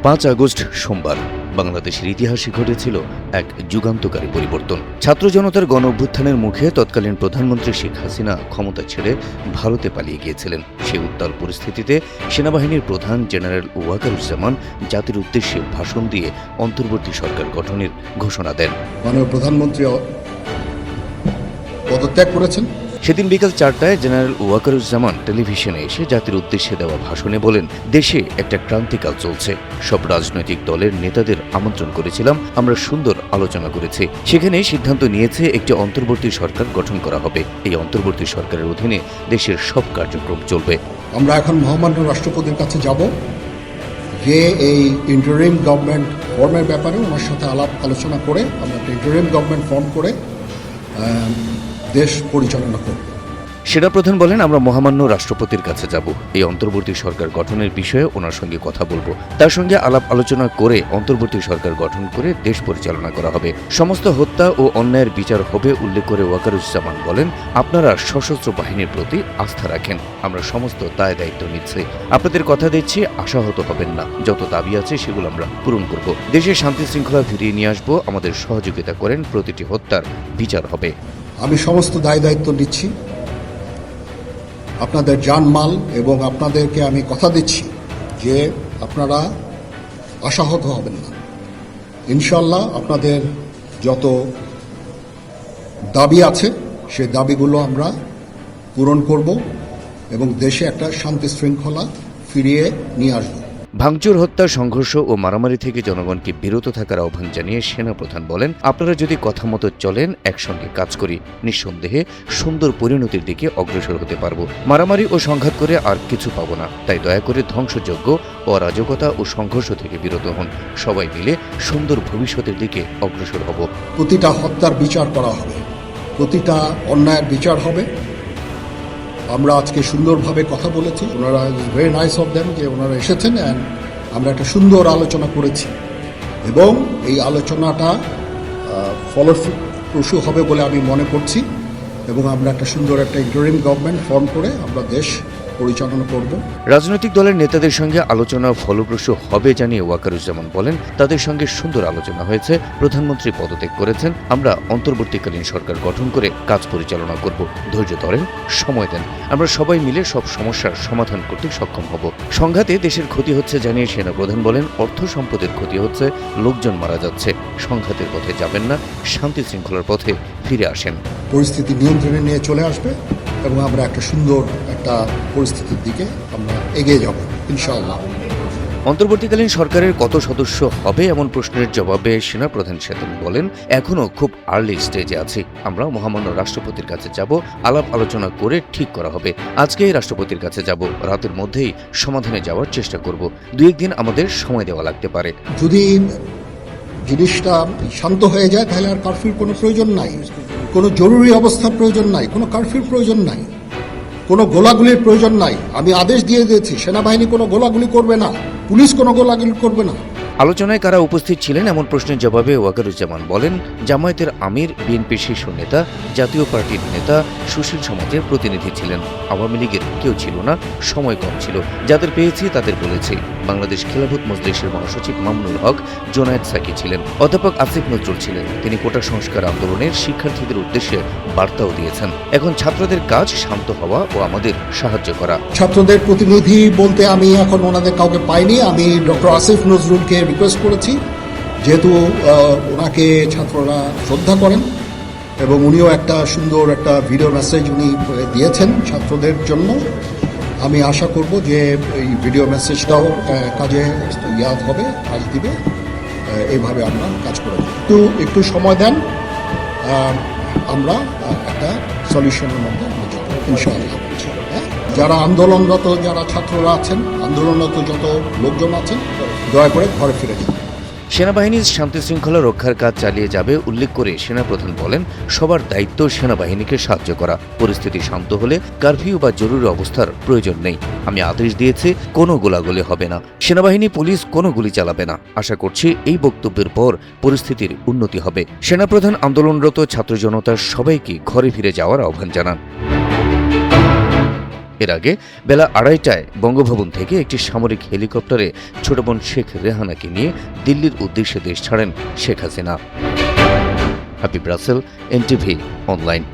5 August সোমবার বাংলাদেশের ইতিহাসে ঘটেছিল এক যুগান্তকারী পরিবর্তন। ছাত্র জনতার গণ অভ্যুত্থানের মুখে তৎকালীন প্রধানমন্ত্রী শেখ হাসিনা ক্ষমতা ছেড়ে ভারতে পালিয়ে গিয়েছিলেন। সেই উত্তাল পরিস্থিতিতে সেনাবাহিনীর প্রধান জেনারেল ওয়াকারুজ্জামান জাতির উদ্দেশ্যে ভাষণ দিয়ে অন্তর্বর্তী সরকার গঠনের ঘোষণা দেন। মাননীয় প্রধানমন্ত্রী পদত্যাগ করেছেন। সেদিন বিকাল 4টায় জেনারেল ওয়াকারুজ্জামান টেলিভিশনে এসে জাতির উদ্দেশ্যে দেওয়া ভাষণে বলেন, দেশে একটা ক্রান্তিকাল চলছে। সব রাজনৈতিক দলের নেতাদের আমন্ত্রণ করেছিলাম, আমরা সুন্দর আলোচনা করেছি। সেখানে সিদ্ধান্ত নিয়েছে একটি অন্তর্বর্তী সরকার গঠন করা হবে। এই অন্তর্বর্তী সরকারের অধীনে দেশের সব কার্যক্রম চলবে। আমরা এখন মহামান্য রাষ্ট্রপতির কাছে যাব, যে এই ইন্টারিম গভর্নমেন্ট ফর্মের ব্যাপারে ওনার সাথে আলোচনা করে আমরা একটা ইন্টারিম গভর্নমেন্ট ফর্ম করে দেশ পরিচালনা করব। সেনাপ্রধান বলেন, আমরা মহামান্য রাষ্ট্রপতির কাছে যাব। এই অন্তর্বর্তী সরকার গঠনের বিষয়ে ওনার সঙ্গে কথা বলবো। তার সঙ্গে আলাপ আলোচনা করে অন্তর্বর্তী সরকার গঠন করে দেশ পরিচালনা করা হবে। সমস্ত হত্যা ও অন্যায়ের বিচার হবে উল্লেখ করে ওয়াকারুজ্জামান বলেন, আপনারা সশস্ত্র বাহিনীর প্রতি আস্থা রাখেন। আমরা সমস্ত দায় দায়িত্ব নিচ্ছি। আপনাদের কথা দিচ্ছি, আশাহত হবেন না। যত দাবি আছে সেগুলো আমরা পূরণ করব। দেশে শান্তি শৃঙ্খলা ফিরিয়ে নিয়ে আসবো। আমাদের সহযোগিতা করেন, প্রতিটি হত্যার বিচার হবে। আমি সমস্ত দায় দায়িত্ব নিচ্ছি, আপনাদের জানমাল, এবং আপনাদেরকে আমি কথা দিচ্ছি যে আপনারা আশাহত হবেন না। ইনশাল্লাহ আপনাদের যত দাবি আছে সেই দাবিগুলো আমরা পূরণ করব এবং দেশে একটা শান্তি শৃঙ্খলা ফিরিয়ে নিয়ে আসব। ভাঙচুর, হত্যা, সংঘর্ষ ও মারামারি থেকে জনগণকে বিরত থাকার আহ্বান জানিয়ে সেনাপ্রধান বলেন, আপনারা যদি কথা মতো চলেন, একসঙ্গে কাজ করি, নিঃসন্দেহে সুন্দর পরিণতির দিকে অগ্রসর হতে পারবো। মারামারি ও সংঘাত করে আর কিছু পাবো না। তাই দয়া করে ধ্বংসযজ্ঞ, অরাজকতা ও সংঘর্ষ থেকে বিরত হন। সবাই মিলে সুন্দর ভবিষ্যতের দিকে অগ্রসর হব। প্রতিটা হত্যার বিচার করা হবে, প্রতিটা অন্যায়ের বিচার হবে। আমরা আজকে সুন্দরভাবে কথা বলেছি। ওনারা ভেরি নাইস অফ দেম যে ওনারা এসেছেন অ্যান্ড আমরা একটা সুন্দর আলোচনা করেছি এবং এই আলোচনাটা ফলপ্রসূ হবে বলে আমি মনে করছি এবং আমরা একটা সুন্দর একটা ইন্টারিম গভর্নমেন্ট ফর্ম করে আমরা দেশ পরিচালনা করব। রাজনৈতিক দলের নেতাদের সঙ্গে আলোচনা ফলপ্রসূ হবে জানিয়ে ওয়াকারুজ্জামান বলেন, তাদের সঙ্গে সুন্দর আলোচনা হয়েছে। প্রধানমন্ত্রী পদত্যাগ করেছেন। আমরা অন্তর্বর্তীকালীন সরকার গঠন করে কাজ পরিচালনা করব। ধৈর্য ধরেন, সময় দেন। আমরা সবাই মিলে সব সমস্যার সমাধান করতে সক্ষম হব। সংঘাতে দেশের ক্ষতি হচ্ছে জানিয়ে সেনাপ্রধান বলেন, অর্থ সম্পদের ক্ষতি হচ্ছে, লোকজন মারা যাচ্ছে। সংঘাতের পথে যাবেন না, শান্তি শৃঙ্খলার পথে ফিরে আসেন। পরিস্থিতি নিয়ন্ত্রণে নিয়ে চলে আসবে এবং আমরা একটা সুন্দর একটা পরিস্থিতির দিকে আমরা এগিয়ে যাব ইনশাআল্লাহ। অন্তর্বর্তীকালীন সরকারের কত সদস্য হবে এমন প্রশ্নের জবাবে সেনাপ্রধান সেদিন বলেন, এখনও খুব আর্লি স্টেজে আছি। আমরা মহামান্য রাষ্ট্রপতির কাছে যাব, আলাপ আলোচনা করে ঠিক করা হবে। আজকেই রাষ্ট্রপতির কাছে যাব, রাতের মধ্যেই সমাধানে যাওয়ার চেষ্টা করব। 2-1 দিন আমাদের সময় দেওয়া লাগতে পারে। যদি জিনিসটা শান্ত হয়ে যায় তাহলে আর কারফিউর কোনো প্রয়োজন নাই, কোনো জরুরি অবস্থার প্রয়োজন নাই, কোনো কারফিউর প্রয়োজন নাই, কোনো গোলাগুলির প্রয়োজন নাই। আমি আদেশ দিয়ে দিয়েছি, সেনাবাহিনী কোনো গোলাগুলি করবে না, পুলিশ কোনো গোলাগুলি করবে না। আলোচনায় কারা উপস্থিত ছিলেন এমন প্রশ্নের জবাবে ওয়াকারুজ্জামান বলেন, জামায়াতের আমির, বিএনপির শীর্ষ নেতা, জাতীয় পার্টির নেতা, সুশীল সমাজের প্রতিনিধি ছিলেন। আওয়ামী লীগের কেউ ছিল না, সময় কম ছিল। যাদের পেয়েছি তাদের বলেছি। বাংলাদেশ খেলাফত মজলিসের মহাসচিব মামুনুল হক, জোনায়েদ সাকি ছিলেন। অধ্যাপক আসিফ নজরুল ছিলেন। তিনি কোটা সংস্কার আন্দোলনের শিক্ষার্থীদের উদ্দেশ্যে বার্তাও দিয়েছেন। এখন ছাত্রদের কাজ শান্ত হওয়া ও আমাদের সাহায্য করা। ছাত্রদের প্রতিনিধি বলতে আমি এখন ওনাদের কাউকে পাইনি। আমি ডক্টর আসিফ নজরুলকে রিকোয়েস্ট করেছি, যেহেতু ওনাকে ছাত্ররা শ্রদ্ধা করেন এবং উনিও একটা সুন্দর একটা ভিডিও মেসেজ উনি দিয়েছেন ছাত্রদের জন্য। আমি আশা করব যে এই ভিডিও মেসেজটাও কাজে হবে, কাজ দিবে। এইভাবে আমরা কাজ করে একটু সময় দেন, আমরা একটা সলিউশনের মধ্যে যাব ইনশাআল্লাহ। যারা আন্দোলনরত, যারা ছাত্ররা আছেন, আন্দোলনরত যত লোকজন আছেন, দয়া করে ঘরে ফিরে যান। সেনাবাহিনীর শান্তি শৃঙ্খলা রক্ষার কাজ চালিয়ে যাবে উল্লেখ করে সেনাপ্রধান বলেন, সবার দায়িত্ব সেনাবাহিনীকে সাহায্য করা। পরিস্থিতি শান্ত হলে কারফিউ বা জরুরি অবস্থার প্রয়োজন নেই। আমি আদেশ দিয়েছি, কোনো গোলাগুলি হবে না। সেনাবাহিনী, পুলিশ কোনো গুলি চালাবে না। আশা করছি এই বক্তব্যের পর পরিস্থিতির উন্নতি হবে। সেনাপ্রধান আন্দোলনরত ছাত্র জনতার সবাইকে ঘরে ফিরে যাওয়ার আহ্বান জানান। এর আগে বেলা 2:30টায় বঙ্গভবন থেকে একটি সামরিক হেলিকপ্টারে ছোট বোন শেখ রেহানাকে নিয়ে দিল্লির উদ্দেশ্যে দেশ ছাড়েন শেখ হাসিনা। Habib Rasel, NTV online.